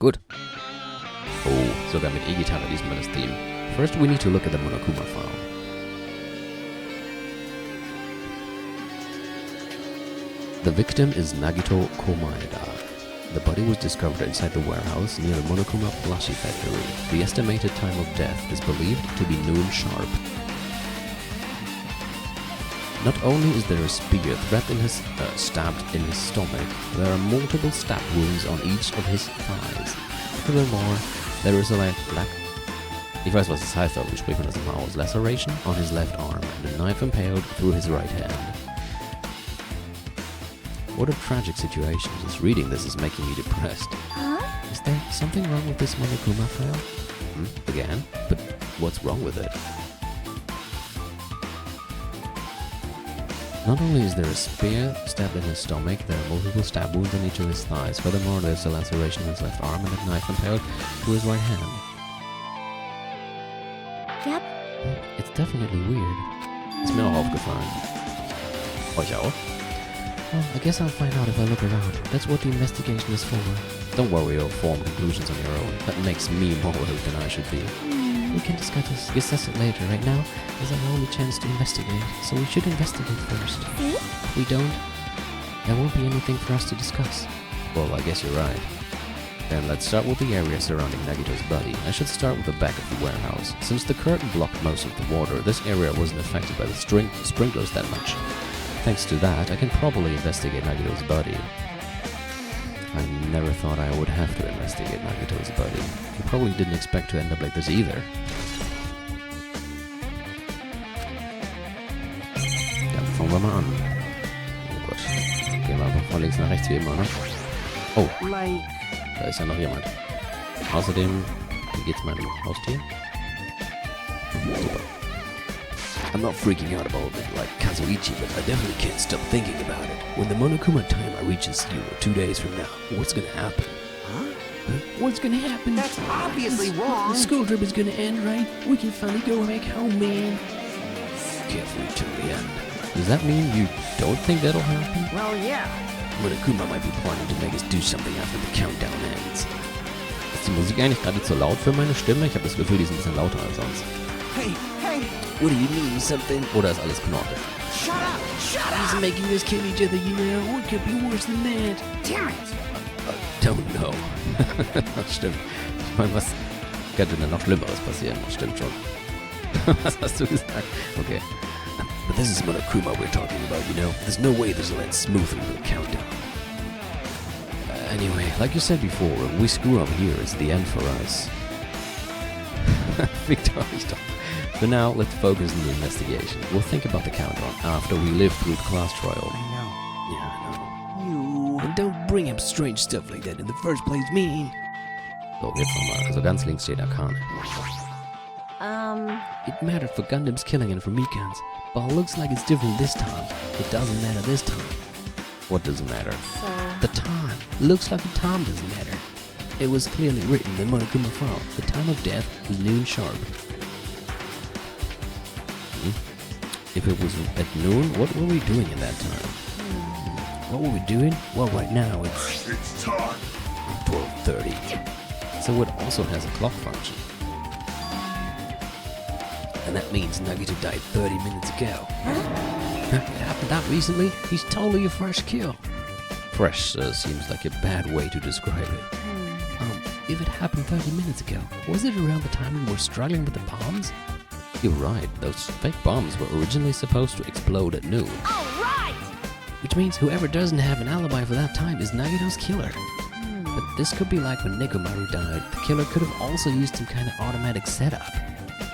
Gut. Oh, sogar mit E-Gitarre diesmal das Theme. First we need to look at the Monokuma file. The victim is Nagito Komaeda. The body was discovered inside the warehouse near the Monokuma plushie factory. The estimated time of death is believed to be noon sharp. Not only is there a spear stabbed in his stomach, there are multiple stab wounds on each of his thighs. Furthermore, there is a ich weiß, was das heißt, aber wie spricht man das immer aus? Laceration on his left arm and a knife impaled through his right hand. What a tragic situation. Just reading this is making me depressed. Huh? Is there something wrong with this Monokuma file? Again? But what's wrong with it? Not only is there a spear stabbed in his stomach, there are multiple stab wounds on each of his thighs. Furthermore, there's a laceration in his left arm and a knife impaled through his right hand. Yep. It's definitely weird. Ist mir auch aufgefallen. Euch auch? Well, I guess I'll find out if I look around. That's what the investigation is for. Don't worry, you'll form conclusions on your own. That makes me more worried than I should be. We can discuss it later. Right now is our only chance to investigate, so we should investigate first. See? If we don't, there won't be anything for us to discuss. Well, I guess you're right. Then let's start with the area surrounding Nagito's body. I should start with the back of the warehouse. Since the curtain blocked most of the water, this area wasn't affected by the sprinklers that much. Thanks to that, I can probably investigate Nagito's body. I never thought I would have to investigate Nagito's body. I probably didn't expect to end up like this either. Dann fangen wir mal an. Oh Gott. Gehen wir einfach von links nach rechts wie immer, ne? Oh, da ist ja noch jemand. Außerdem, wie geht's meinem Haustier? Super. I'm not freaking out about it like Kazuichi, but I definitely can't stop thinking about it. When the Monokuma time reaches 2 days from now, what's gonna happen? Huh? What's gonna happen? That's obviously wrong. The school trip is gonna end, right? We can finally go back home, man. Carefully till the end. Does that mean you don't think that'll happen? Well, yeah. Monokuma might be planning to make us do something after the countdown ends. Ist die Musik eigentlich gerade zu laut für meine Stimme? Ich habe das Gefühl, die ist ein bisschen lauter als sonst. Hey, What do you mean, something? Oder ist alles Knorke? shut up! Shut He's up! making us kill each other, you know. What could be worse than that? Damn it! Don't know. Stimmt. Ich meine, was könnte denn noch Schlimmeres passieren? Stimmt schon. Was hast du gesagt? Okay. But this is Monokuma we're talking about, you know. There's no way this will end smoothly with a countdown. Anyway, like you said before, if we screw up here, it's the end for us. Victor, stop. For now, let's focus on the investigation. We'll think about the countdown after we live through the class trial. I know. Yeah, I know. You... And don't bring up strange stuff like that in the first place, man. So, jetzt nochmal. Also ganz links steht Akane. It mattered for Gundam's killing and for Mikan's, but it looks like it's different this time. It doesn't matter this time. What doesn't matter? The time. Looks like the time doesn't matter. It was clearly written in the Monokuma file. The time of death was noon sharp. If it was at noon, what were we doing at that time? What were we doing? Well, right now it's time. 12:30. So it also has a clock function. And that means Nagito died 30 minutes ago. It happened that recently? He's totally a fresh kill. Fresh seems like a bad way to describe it. If it happened 30 minutes ago, was it around the time we were struggling with the bombs? You're right, those fake bombs were originally supposed to explode at noon. Alright! Which means whoever doesn't have an alibi for that time is Nagito's killer. But this could be like when Nekomaru died. The killer could have also used some kind of automatic setup.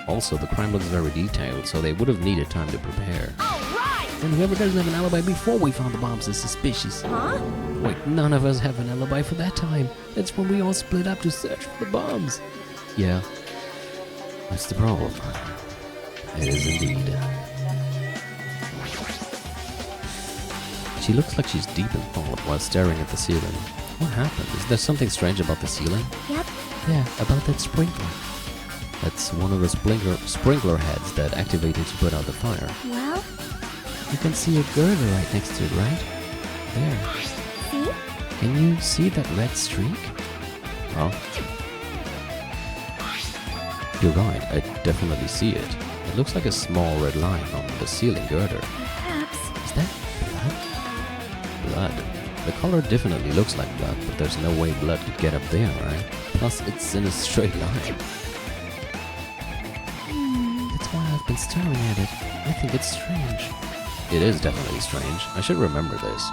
Also, the crime looks very detailed, so they would have needed time to prepare. Alright! And whoever doesn't have an alibi before we found the bombs is suspicious. Huh? Wait, none of us have an alibi for that time. That's when we all split up to search for the bombs. Yeah, that's the problem. It is indeed. She looks like she's deep in thought while staring at the ceiling. What happened? Is there something strange about the ceiling? Yep. Yeah, about that sprinkler. That's one of the sprinkler heads that activated to put out the fire. Well, You can see a girdle right next to it, right? There. see? Can you see that red streak? Well, you're right, I definitely see it. It looks like a small red line on the ceiling girder. Perhaps. Is that blood? Blood? The color definitely looks like blood, but there's no way blood could get up there, right? Plus, it's in a straight line. That's why I've been staring at it. I think it's strange. It is definitely strange. I should remember this.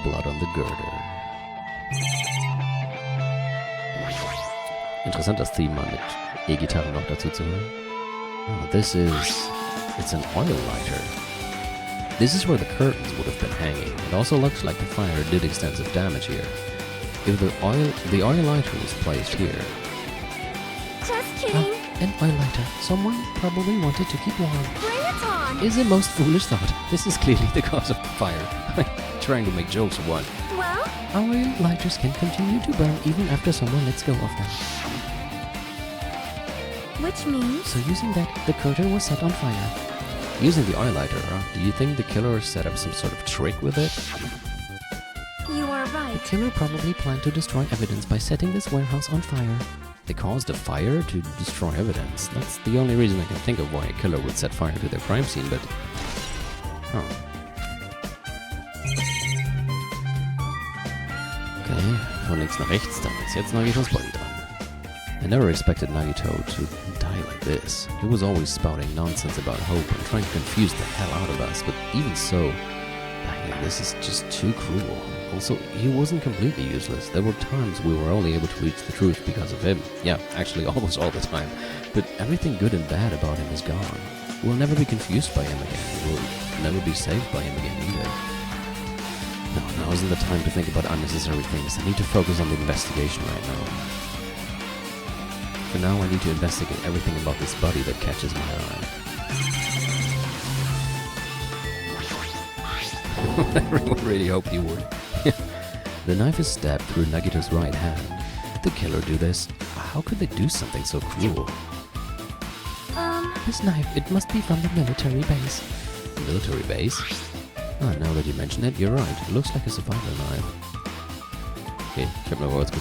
Blood on the girder. Interessant, das Thema mit E-Gitarre noch dazu zu hören. Oh, it's an oil lighter. This is where the curtains would have been hanging. It also looks like the fire did extensive damage here. If the oil lighter was placed here. Just kidding. An oil lighter. Someone probably wanted to keep warm. Bring it on. Is the most foolish thought. This is clearly the cause of the fire. Trying to make jokes or what? Well, Oil lighters can continue to burn even after someone lets go of them. which means So using that, the curtain was set on fire. Using the oil lighter, do you think the killer set up some sort of trick with it? you are The right. killer probably planned to destroy evidence by setting this warehouse on fire. They caused a fire to destroy evidence. That's the only reason I can think of why a killer would set fire to their crime scene, but... Oh. Okay, von links nach rechts, dann ist jetzt Nagito's body dran. I never expected Nagito to die like this. He was always spouting nonsense about hope and trying to confuse the hell out of us, but even so, dying like this is just too cruel. Also, he wasn't completely useless. There were times we were only able to reach the truth because of him. Yeah, actually almost all the time. But everything good and bad about him is gone. We'll never be confused by him again. We'll never be saved by him again either. No, now isn't the time to think about unnecessary things. I need to focus on the investigation right now. For now, I need to investigate everything about this body that catches my eye. I really hoped you would. The knife is stabbed through Nagito's right hand. Did the killer do this? How could they do something so cruel? This knife, it must be from the military base. Military base? Ah, now that you mention it, you're right. It looks like a survival knife. Okay, ich habe mal kurz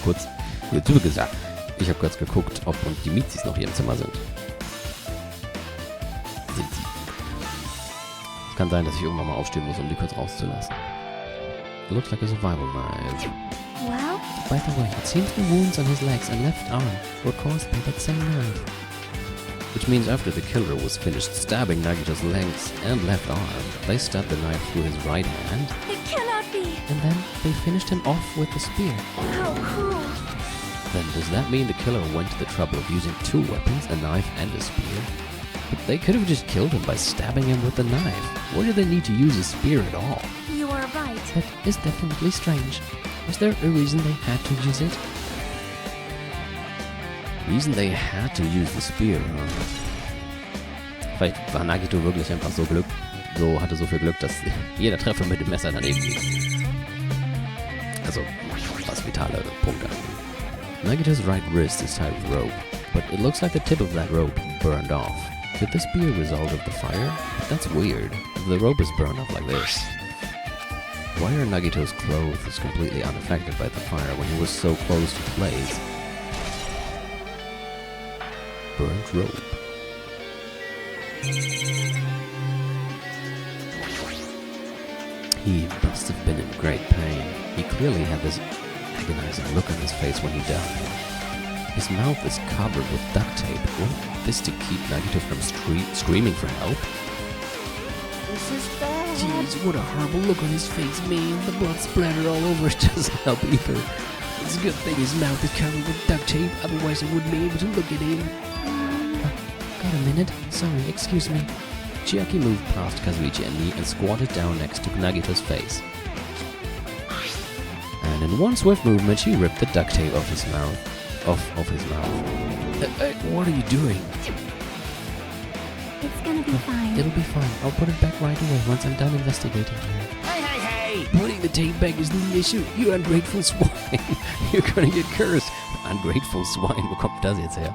geguckt, ob und die Mizis noch hier im Zimmer sind. Sind sie. Es kann sein, dass ich irgendwann mal aufstehen muss, um die kurz rauszulassen. It looks like a survival knife. Well, By the way, it seems the wounds on his legs and left arm were caused by that same knife. Which means after the killer was finished stabbing Nagito's legs and left arm, they stabbed the knife through his right hand, it cannot be. and then they finished him off with a spear. How cruel. Then does that mean the killer went to the trouble of using two weapons, a knife and a spear? But they could have just killed him by stabbing him with the knife. Why did they need to use a spear at all? You are right. That is definitely strange. Was there a reason they had to use it? Reason they had to use the spear, huh? Vielleicht war Nagito wirklich einfach hatte so viel Glück, dass jeder Treffer mit dem Messer daneben liegt. Also, was vitale Punkte angeht. Nagito's right wrist is tied with rope, but it looks like the tip of that rope burned off. Could this be a result of the fire? That's weird. The rope is burned off like this. Why are Nagito's clothes completely unaffected by the fire when he was so close to the blaze? Burnt rope. He must have been in great pain. He clearly had this agonizing look on his face when he died. His mouth is covered with duct tape. Wouldn't this to keep Nagito from screaming for help? This is bad. Jeez, what a horrible look on his face, man. The blood splattered all over. It doesn't help either. It's a good thing his mouth is covered with duct tape, otherwise I wouldn't be able to look at him. Got a minute? Sorry, excuse me. Chiaki moved past Kazuichi and me and squatted down next to Nagito's face. And in one swift movement, she ripped the duct tape off his mouth. What are you doing? It's gonna be fine. It'll be fine. I'll put it back right away once I'm done investigating here. Hey! Putting the tape back is the issue. You ungrateful swine. You're gonna get cursed. Ungrateful swine. Wo kommt das jetzt her?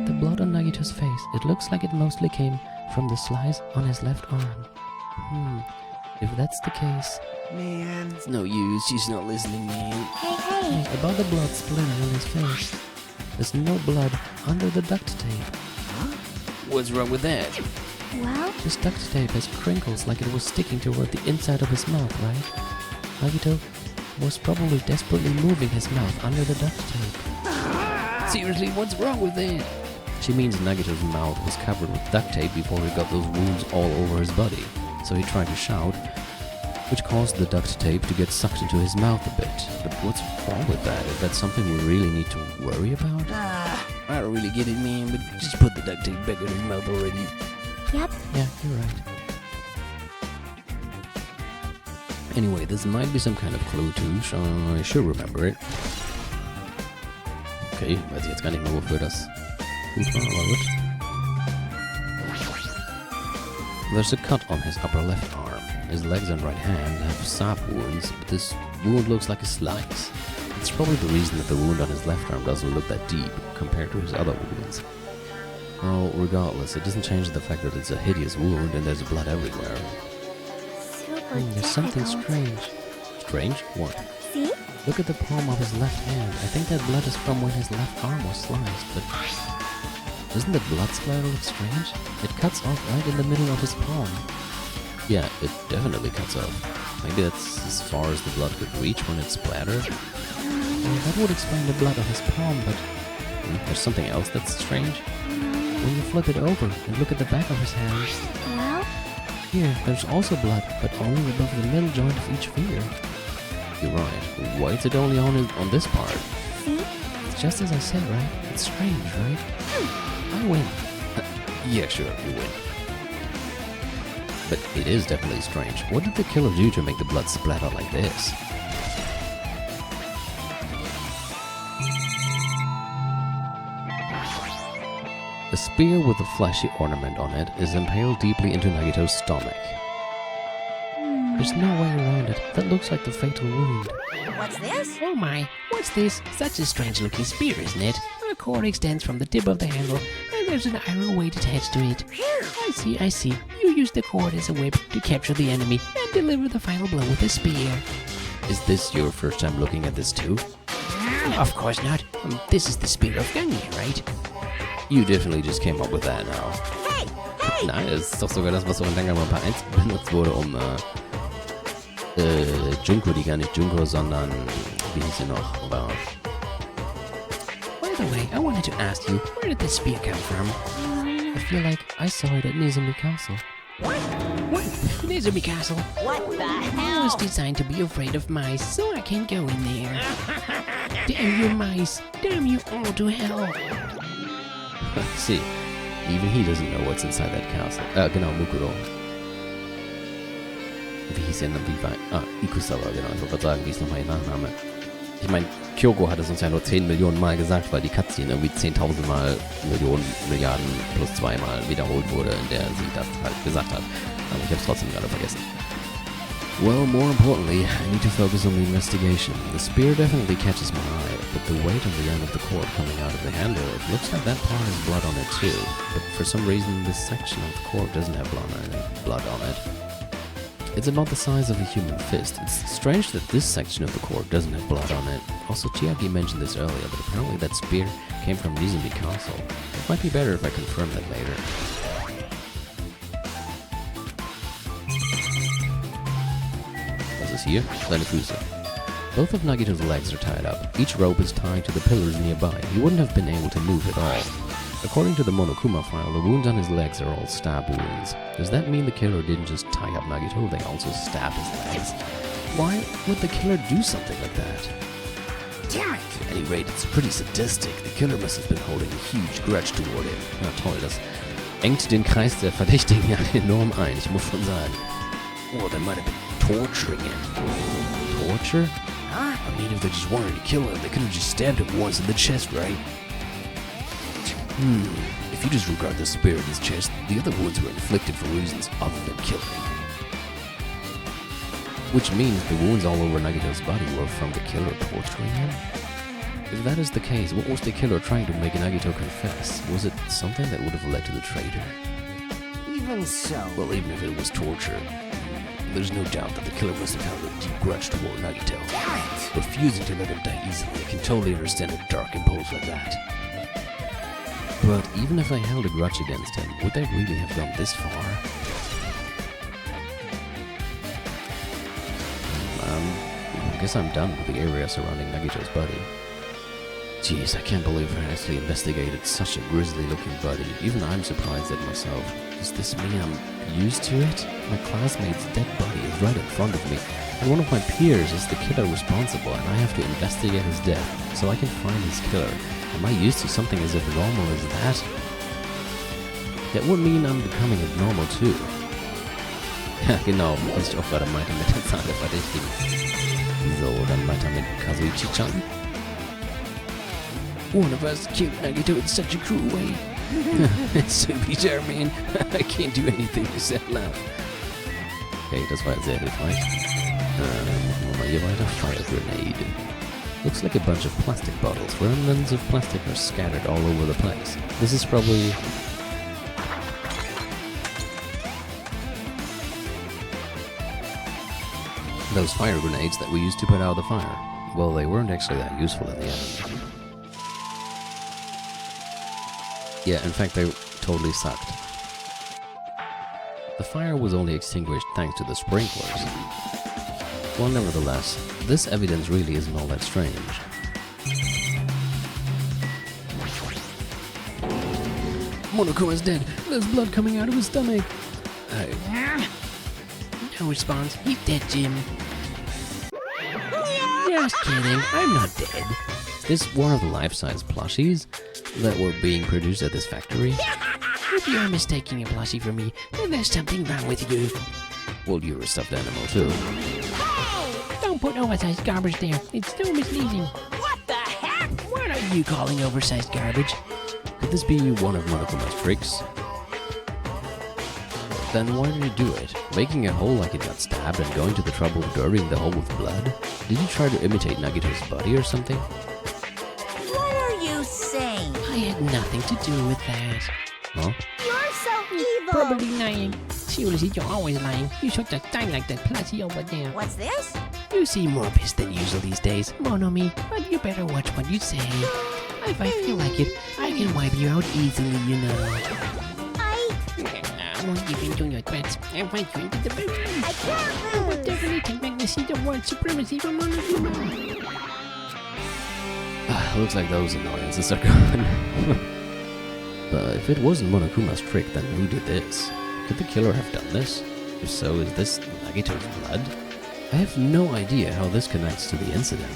The blood on Nagito's face. It looks like it mostly came from the slice on his left arm. If that's the case... Man. It's no use, she's not listening, man. Hey, hey. About the blood splatter on his face. There's no blood under the duct tape. What's wrong with that? Well, This duct tape has crinkles like it was sticking toward the inside of his mouth, right? Nagito was probably desperately moving his mouth under the duct tape. Seriously, what's wrong with it? She means Nagito's mouth was covered with duct tape before he got those wounds all over his body. So he tried to shout, which caused the duct tape to get sucked into his mouth a bit. But what's wrong with that? Is that something we really need to worry about? I don't really get it, man, but just put the duct tape back in his mouth already. yep. Yeah, you're right. Anyway, this might be some kind of clue too, so I should remember it. Okay, weiß ich jetzt gar nicht mehr, wofür das gut war, aber gut. There's a cut on his upper left arm. His legs and right hand have stab wounds, but this wound looks like a slice. It's probably the reason that the wound on his left arm doesn't look that deep compared to his other wounds. Well, regardless, it doesn't change the fact that it's a hideous wound and there's blood everywhere. Super There's something difficult. strange. Strange? What? See? Look at the palm of his left hand. I think that blood is from when his left arm was sliced, but... Doesn't the blood splatter look strange? It cuts off right in the middle of his palm. Yeah, it definitely cuts off. Maybe that's as far as the blood could reach when it splattered. Well, that would explain the blood on his palm, but... there's something else that's strange. When you flip it over and look at the back of his hand, Well, here, there's also blood, but only above the middle joint of each finger. You're right. Why is it only on this part? see? It's just as I said, right? It's strange, right? I win. Yeah, sure, you win. But it is definitely strange. What did the killer do to make the blood splatter like this? A spear with a fleshy ornament on it is impaled deeply into Nagito's stomach. There's no way around it. That looks like the fatal wound. What's this? Oh my, what's this? Such a strange looking spear, isn't it? A cord extends from the tip of the handle, and there's an iron weight attached to it. I see. You use the cord as a whip to capture the enemy and deliver the final blow with a spear. Is this your first time looking at this too? Of course not. This is the spear of Gungnir, right? You definitely just came up with that now. Hey! Hey! Nein, es ist doch sogar das, was so in Danganronpa 1 benutzt wurde, um Junko, die gar nicht Junko, sondern wie hieß sie noch? Aber By the way, I wanted to ask you, where did this spear come from? I feel like I saw it at Nizumi Castle. What? Nizumi Castle. What the I hell? was designed to be afraid of mice, so I can't go in there. Damn you mice! Damn you all to hell! See, even he doesn't know what's inside that castle. Genau, Mukuro. Wie hieß er denn? Ikusawa, genau. Ich wollte gerade sagen, wie ist nochmal ihr Nachname? Ich meine, Kyoko hat es uns ja nur 10 Millionen Mal gesagt, weil die Cutscene irgendwie 10.000 Mal, Millionen, Milliarden plus 2 Mal wiederholt wurde, in der sie das halt gesagt hat. Aber ich habe es trotzdem gerade vergessen. Well, more importantly, I need to focus on the investigation. The spear definitely catches my eye, but the weight on the end of the cord coming out of the handle, it looks like that part has blood on it too. But for some reason, this section of the cord doesn't have blood on it. It's about the size of a human fist. It's strange that this section of the cord doesn't have blood on it. Also, Chiaki mentioned this earlier, but apparently that spear came from Nizumi Castle. It might be better if I confirm that later. Here, seine Füße. Both of Nagito's legs are tied up. Each rope is tied to the pillars nearby. He wouldn't have been able to move at all. According to the Monokuma file, the wounds on his legs are all stab wounds. Does that mean the killer didn't just tie up Nagito, they also stabbed his legs? Why would the killer do something like that? Damn it! At any rate, it's pretty sadistic. The killer must have been holding a huge grudge toward him. Na toll, das engt den Kreis der Verdächtigen ja enorm ein, ich muss schon sagen. Or they might have been torturing him. Torture? Huh? I mean, if they just wanted to kill him, they could have just stabbed him once in the chest, right? If you disregard the spear in his chest, the other wounds were inflicted for reasons other than killing. Which means the wounds all over Nagito's body were from the killer torturing him? If that is the case, what was the killer trying to make Nagito confess? Was it something that would have led to the traitor? Even so. Well, even if it was torture, There's no doubt that the killer must have held a deep grudge toward Nagito. Damn it! Refusing to let him die easily, I can totally understand a dark impulse like that. But even if I held a grudge against him, would I really have gone this far? I guess I'm done with the area surrounding Nagito's body. Jeez, I can't believe I actually investigated such a grisly-looking body. Even I'm surprised at myself. Does this mean I'm used to it? My classmate's dead body is right in front of me, and one of my peers is the killer responsible, and I have to investigate his death so I can find his killer. Am I used to something as abnormal as that? That would mean I'm becoming abnormal too. Ja, genau, was ich auch gerade meinte mit der Zahl der Verdächtigen. So, dann weiter mit Kazuichi-chan. One of us killed Nagito in such a cruel way. So bizarre, man. I can't do anything except laugh. Okay, das war sehr hilfreich. Machen wir mal hier weiter. Fire grenade. Looks like a bunch of plastic bottles. Remnants of plastic are scattered all over the place. This is probably... those fire grenades that we used to put out the fire. Well, they weren't actually that useful in the end. Yeah, in fact, they totally sucked. The fire was only extinguished thanks to the sprinklers. Well, nevertheless, this evidence really isn't all that strange. Monokuma's dead. There's blood coming out of his stomach. No response. He's dead, Jim. Just kidding. I'm not dead. Is this one of the life-size plushies that were being produced at this factory? If you're mistaking a plushie for me, then there's something wrong with you. Well, you're a stuffed animal too. Don't put oversized garbage there. It's so misleading. What the heck? What are you calling oversized garbage? Could this be one of Monokuma's tricks? Then why did he do it? Making a hole like it got stabbed and going to the trouble of dirtying the hole with blood? Did he try to imitate Nagito's body or something? What are you saying? I had nothing to do with that. Huh? You're so evil! Probably lying. Seriously, you're always lying. You should just die like that plushie over there. What's this? You seem more pissed than usual these days, Monomi, but you better watch what you say. If I feel like it, I can wipe you out easily, you know. I won't give in to your threats. I'll fight you into the boot. I can't I will lose! definitely take back the seat of world supremacy from Monokuma. Looks like those annoyances are gone. If it wasn't Monokuma's trick, then who did this? Could the killer have done this? If so, is this Nagito's blood? I have no idea how this connects to the incident.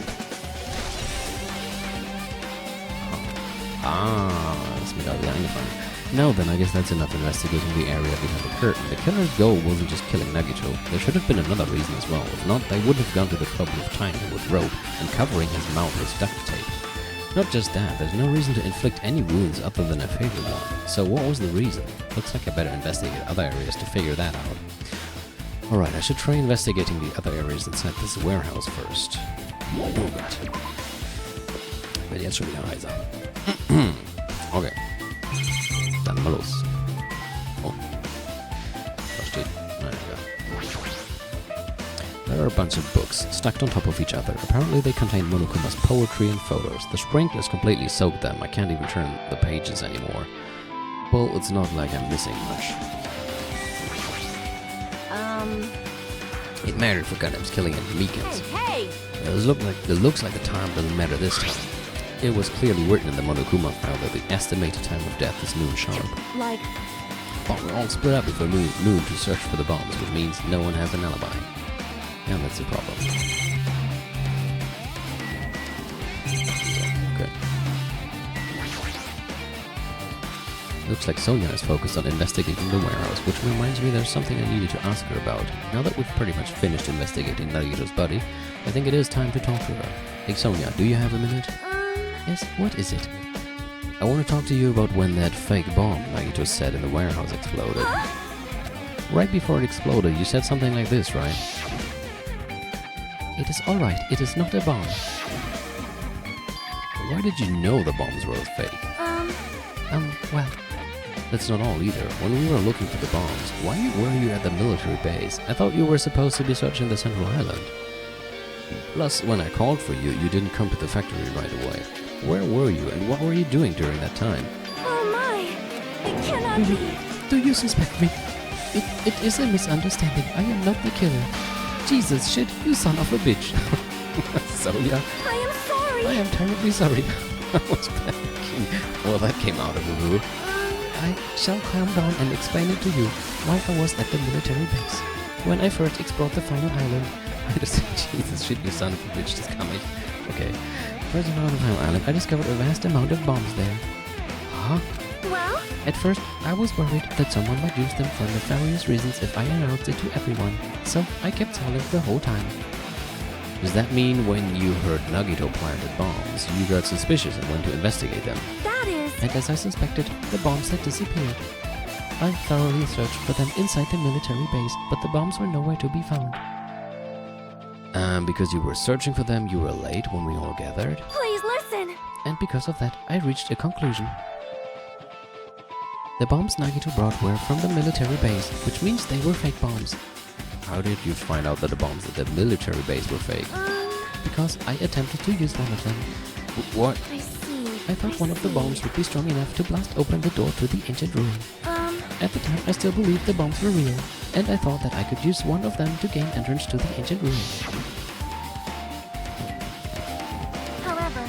Ist mir gerade wieder eingefallen. No, then I guess that's enough investigating the area behind the curtain. The killer's goal wasn't just killing Nagito. There should have been another reason as well. If not, they would have gone to the trouble of tying him with rope and covering his mouth with duct tape. Not just that, there's no reason to inflict any wounds other than a fatal one. So what was the reason? Looks like I better investigate other areas to figure that out. Alright, I should try investigating the other areas inside this warehouse first. Oh Gott. Wird jetzt schon wieder heiser. Okay. Dann mal los. Oh. Da steht... Nein, egal. There are a bunch of books, stacked on top of each other. Apparently they contain Monokuma's poetry and photos. The sprinklers completely soaked them. I can't even turn the pages anymore. Well, it's not like I'm missing much. It mattered for Gundam's killing in Mikens. Hey! It looks like the time doesn't matter this time. It was clearly written in the Monokuma file that the estimated time of death is noon sharp. Like... But we're all split up before noon to search for the bombs, which means no one has an alibi. Yeah, that's the problem. Okay. Looks like Sonia is focused on investigating the warehouse, which reminds me there's something I needed to ask her about. Now that we've pretty much finished investigating Nagito's body, I think it is time to talk to her. Hey Sonia, do you have a minute? Yes, what is it? I want to talk to you about when that fake bomb Nagito said in the warehouse exploded. Right before it exploded, you said something like this, right? It is alright, it is not a bomb. Why did you know the bombs were fake? Well, That's not all either. When we were looking for the bombs, why were you at the military base? I thought you were supposed to be searching the central island. Plus, when I called for you, you didn't come to the factory right away. Where were you and what were you doing during that time? Oh my! It cannot be! Do you suspect me? It is a misunderstanding. I am not the killer. Jesus shit, you son of a bitch. So yeah, I am sorry! I am terribly sorry. I was panicking. Well, that came out of the blue. I shall calm down and explain it to you why I was at the military base. When I first explored the final island, I just Jesus shit, you son of a bitch, just coming. Okay. First on the final island, I discovered a vast amount of bombs there. huh? Well, At first, I was worried that someone might use them for nefarious reasons if I announced it to everyone, so I kept silent the whole time. Does that mean when you heard Nagito planted bombs, you got suspicious and went to investigate them? that is... And as I suspected, the bombs had disappeared. I thoroughly searched for them inside the military base, but the bombs were nowhere to be found. Because you were searching for them, you were late when we all gathered? Please listen! And because of that, I reached a conclusion. The bombs Nagito brought were from the military base, which means they were fake bombs. How did you find out that the bombs at the military base were fake? Because I attempted to use one of them. What? I see. I thought one of the bombs would be strong enough to blast open the door to the ancient ruin. At the time, I still believed the bombs were real, and I thought that I could use one of them to gain entrance to the ancient ruin. However,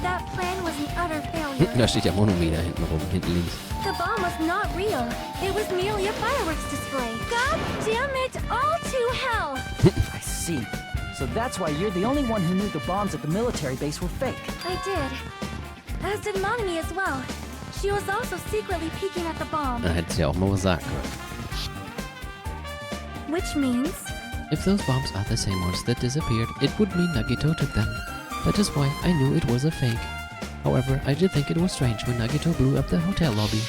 that plan was an utter failure. Da steht ja Monomie da hinten rum, hinten links. The bomb was not real. It was merely a fireworks display. God damn it all to hell! I see. So that's why you're the only one who knew the bombs at the military base were fake. I did. As did Monami as well. She was also secretly peeking at the bomb. Da hätte sie auch mal was sagen können. Which means... If those bombs are the same ones that disappeared, it would mean Nagito took them. That is why I knew it was a fake. However, I did think it was strange when Nagito blew up the hotel lobby.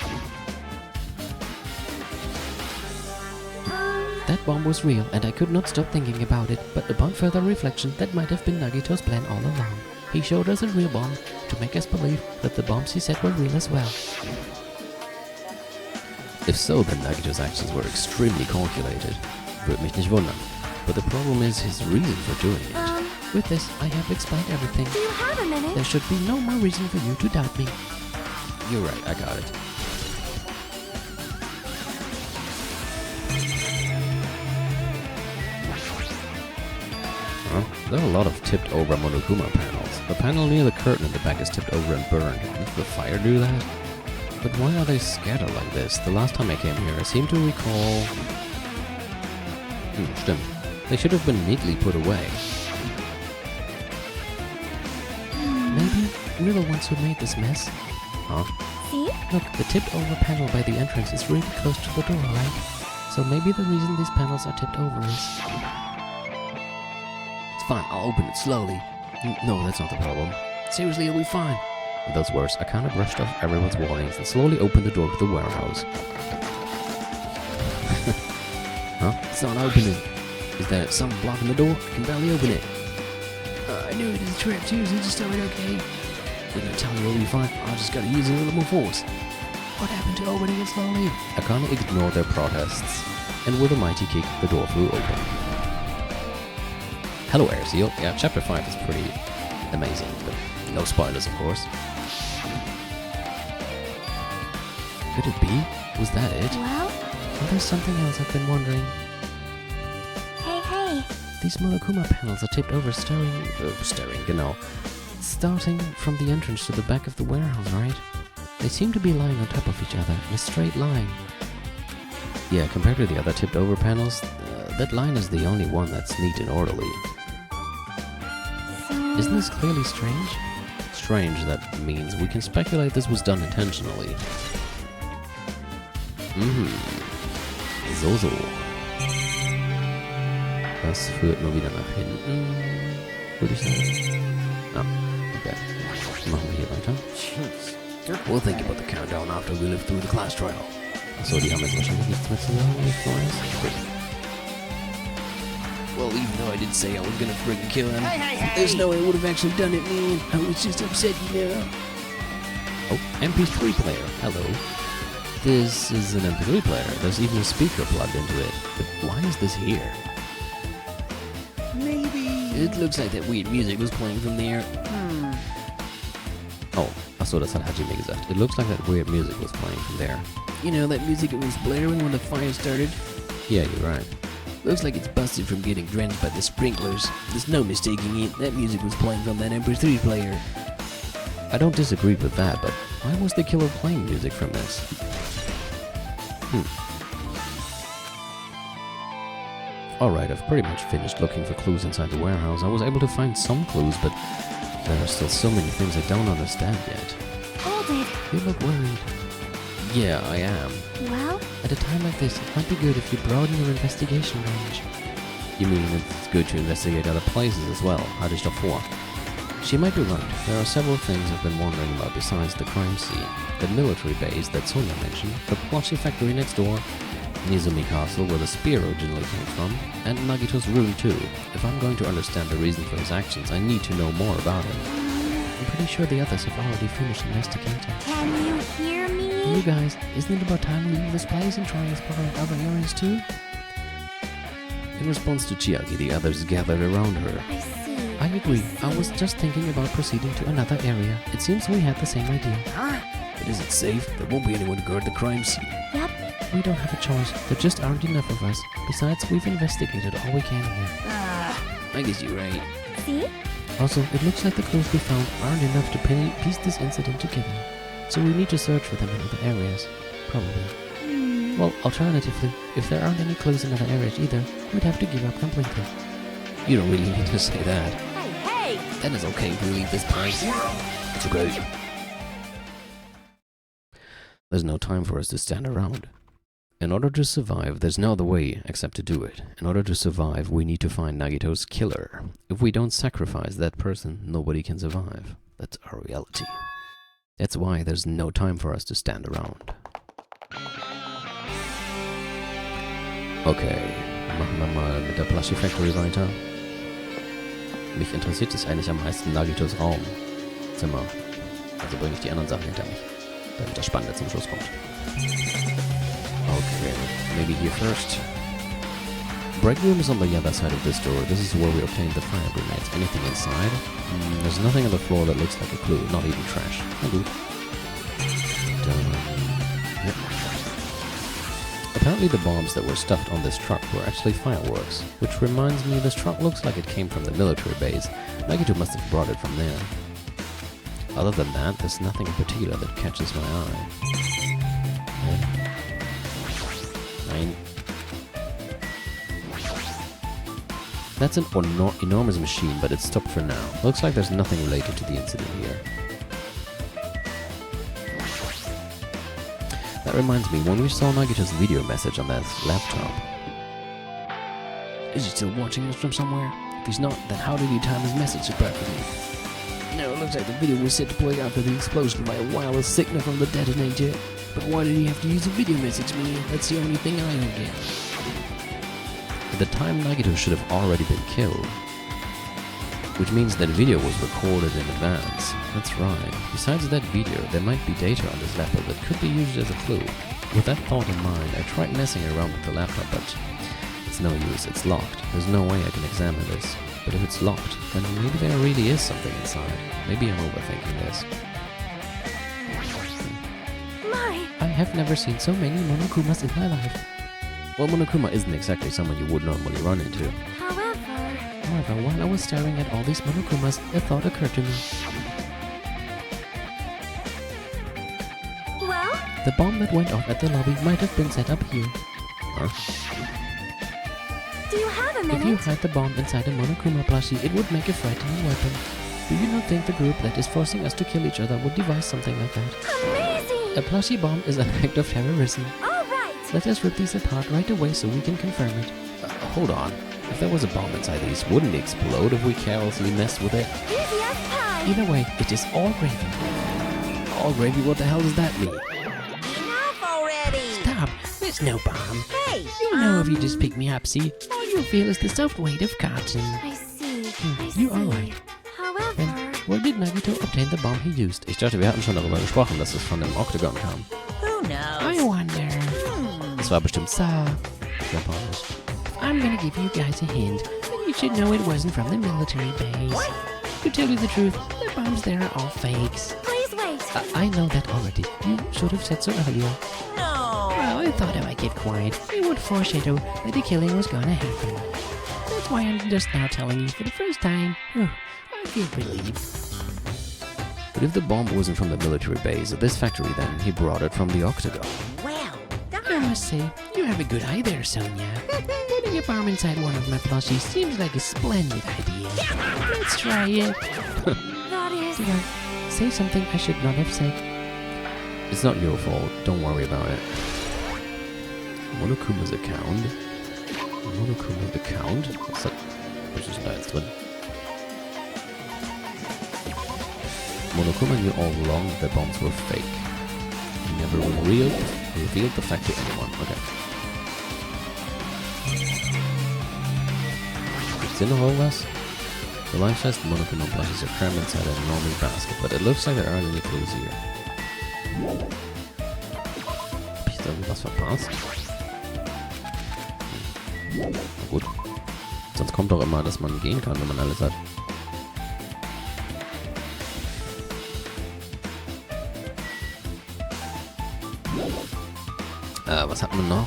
That bomb was real, and I could not stop thinking about it, but upon further reflection, that might have been Nagito's plan all along. He showed us a real bomb to make us believe that the bombs he said were real as well. If so, then Nagito's actions were extremely calculated. Würde mich nicht wundern. But the problem is his reason for doing it. With this, I have explained everything. Do you have a minute? There should be no more reason for you to doubt me. You're right, I got it. Huh? There are a lot of tipped over Monokuma panels. The panel near the curtain in the back is tipped over and burned. Did the fire do that? But why are they scattered like this? The last time I came here, I seem to recall... stimmt. They should have been neatly put away. Maybe we're the ones who made this mess. Huh? See? Look, the tipped over panel by the entrance is really close to the door, right? So maybe the reason these panels are tipped over is... It's fine, I'll open it slowly. No, that's not the problem. Seriously, it'll be fine. With those words, I kind of brushed off everyone's warnings and slowly opened the door to the warehouse. Huh? It's not opening. Is there something blocking the door? I can barely open it. I knew it was a trap too, so just start it okay. They're gonna tell me we'll be fine. I just gotta use a little more force. What happened to opening it slowly? I kinda ignored their protests, and with a mighty kick, the door flew open. Hello, Air Seal. Yeah, Chapter 5 is pretty amazing, but no spoilers, of course. Could it be? Was that it? Well? Well, there's something else I've been wondering. Hey. These Monokuma panels are tipped over Genau. starting from the entrance to the back of the warehouse, right? They seem to be lying on top of each other in a straight line. Yeah, compared to the other tipped over panels, that line is the only one that's neat and orderly. So... Isn't this clearly strange? Strange, that means we can speculate this was done intentionally. So. Das führt nur wieder nach hinten, würde ich sagen. Ah, okay. Machen wir hier weiter. Jeez. We'll think about the countdown after we live through the class trial. Achso, die haben jetzt wahrscheinlich nichts mehr zu sagen, nichts Neues. Well, even though I did say I was gonna friggin' kill him, there's no way I would have actually done it, man. I was just upset, you know. Oh, MP3 player. Hello. This is an MP3 player. There's even a speaker plugged into it. But why is this here? Maybe... It looks like that weird music was playing from there. Oh, achso, das hat Hajime gesagt. It looks like that weird music was playing from there. You know that music that was blaring when the fire started? Yeah, you're right. Looks like it's busted from getting drenched by the sprinklers. There's no mistaking it. That music was playing from that MP3 player. I don't disagree with that, but why was the killer playing music from this? Alright, I've pretty much finished looking for clues inside the warehouse. I was able to find some clues, but there are still so many things I don't understand yet. Hold it. You look worried. Yeah, I am. Well, At a time like this, it might be good if you broaden your investigation range. You mean it's good to investigate other places as well? Hatte ich doch vor. She might be right. There are several things I've been wondering about besides the crime scene. The military base that Sonia mentioned, the plushie factory next door, Nizumi Castle where the spear originally came from, and Nagito's room too. If I'm going to understand the reason for his actions, I need to know more about him. I'm pretty sure the others have already finished investigating. can you hear me? You guys, isn't it about time we leave this place and try exploring other areas too? In response to Chiaki, the others gathered around her. I see. I agree. I was just thinking about proceeding to another area. It seems we had the same idea. But is it safe? There won't be anyone to guard the crime scene. Yep. We don't have a choice. There just aren't enough of us. Besides, we've investigated all we can here. I guess you're right. See? Also, it looks like the clues we found aren't enough to piece this incident together. So we need to search for them in other areas. Probably. Well, alternatively, if there aren't any clues in other areas either, we'd have to give up completely. You don't really need to say that. Hey, hey! Then it's okay if we leave this place. It's okay. There's no time for us to stand around. In order to survive, there's no other way except to do it. In order to survive, we need to find Nagito's killer. If we don't sacrifice that person, nobody can survive. That's our reality. That's why there's no time for us to stand around. Okay, machen wir mal mit der Plushie Factory weiter. Mich interessiert es eigentlich am meisten Nagitos Raumzimmer. Also bringe ich die anderen Sachen hinter mich, damit das Spannende zum Schluss kommt. Okay, maybe here first. Break room is on the other side of this door. This is where we obtained the fire grenades. Anything inside? There's nothing on the floor that looks like a clue, not even trash. Oh, good. Yep. Apparently the bombs that were stuffed on this truck were actually fireworks, which reminds me this truck looks like it came from the military base. Nagito must have brought it from there. Other than that, there's nothing in particular that catches my eye. Nine. That's an enormous machine, but it's stopped for now. Looks like there's nothing related to the incident here. That reminds me, when we saw Nagito's video message on that laptop. Is he still watching us from somewhere? If he's not, then how did he time his message so perfectly? No, it looks like the video was set to play after the explosion by a wireless signal from the detonator. But why did he have to use a video message, man? That's the only thing I don't get. At the time, Nagito should have already been killed. Which means that video was recorded in advance. That's right. Besides that video, there might be data on this laptop that could be used as a clue. With that thought in mind, I tried messing around with the laptop, but it's no use. It's locked. There's no way I can examine this. But if it's locked, then maybe there really is something inside. Maybe I'm overthinking this. My, I have never seen so many Monokumas in my life. Well, Monokuma isn't exactly someone you would normally run into. However, while I was staring at all these Monokumas, a thought occurred to me. well, The bomb that went off at the lobby might have been set up here. Huh? do you have a If you minute? had the bomb inside a Monokuma plushie, it would make a frightening weapon. Do you not think the group that is forcing us to kill each other would devise something like that? Amazing! A plushie bomb is an act of terrorism. All right! Let us rip these apart right away so we can confirm it. Hold on. If there was a bomb inside these, wouldn't it explode if we carelessly messed with it? Easy as pie! Either way, it is all gravy. All gravy? What the hell does that mean? Enough already! Stop! There's no bomb. Hey! You know if you just pick me up, see? All you feel is the soft weight of cotton. I see. I see. You are right. However, And where did Nagito obtain the bomb he used? Ich dachte, wir hatten schon darüber gesprochen, dass es von dem Octagon kam. Who I knows? No wonder. Das war bestimmt Japanisch. I'm gonna give you guys a hint, and you should know it wasn't from the military base. To tell you the truth, the bombs there are all fakes. Please wait. I know that already. You should have said so earlier. No. Well, I thought if I kept quiet, it would foreshadow that the killing was gonna happen. That's why I'm just now telling you for the first time. I feel relieved. But if the bomb wasn't from the military base at this factory, then he brought it from the Octagon. Well I must say, you have a good eye there, Sonia. Putting a bomb inside one of my plushies seems like a splendid idea. Let's try it. That is... Did I say something I should not have said? It's not your fault. Don't worry about it. Monokuma's account. Monokuma's account? Was ist denn da jetzt drin? Monokuma knew all along that bombs were fake. He never revealed the fact to anyone. Okay. Gibt's hier noch irgendwas? The life-size Monokuma plushies are crammed inside an enormous basket, but it looks like there aren't any clues here. Hab ich da irgendwas verpasst? Na gut. Sonst kommt doch immer, dass man gehen kann, wenn man alles hat. Was hat man noch?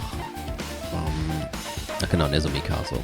Ach genau, Nezumi Castle.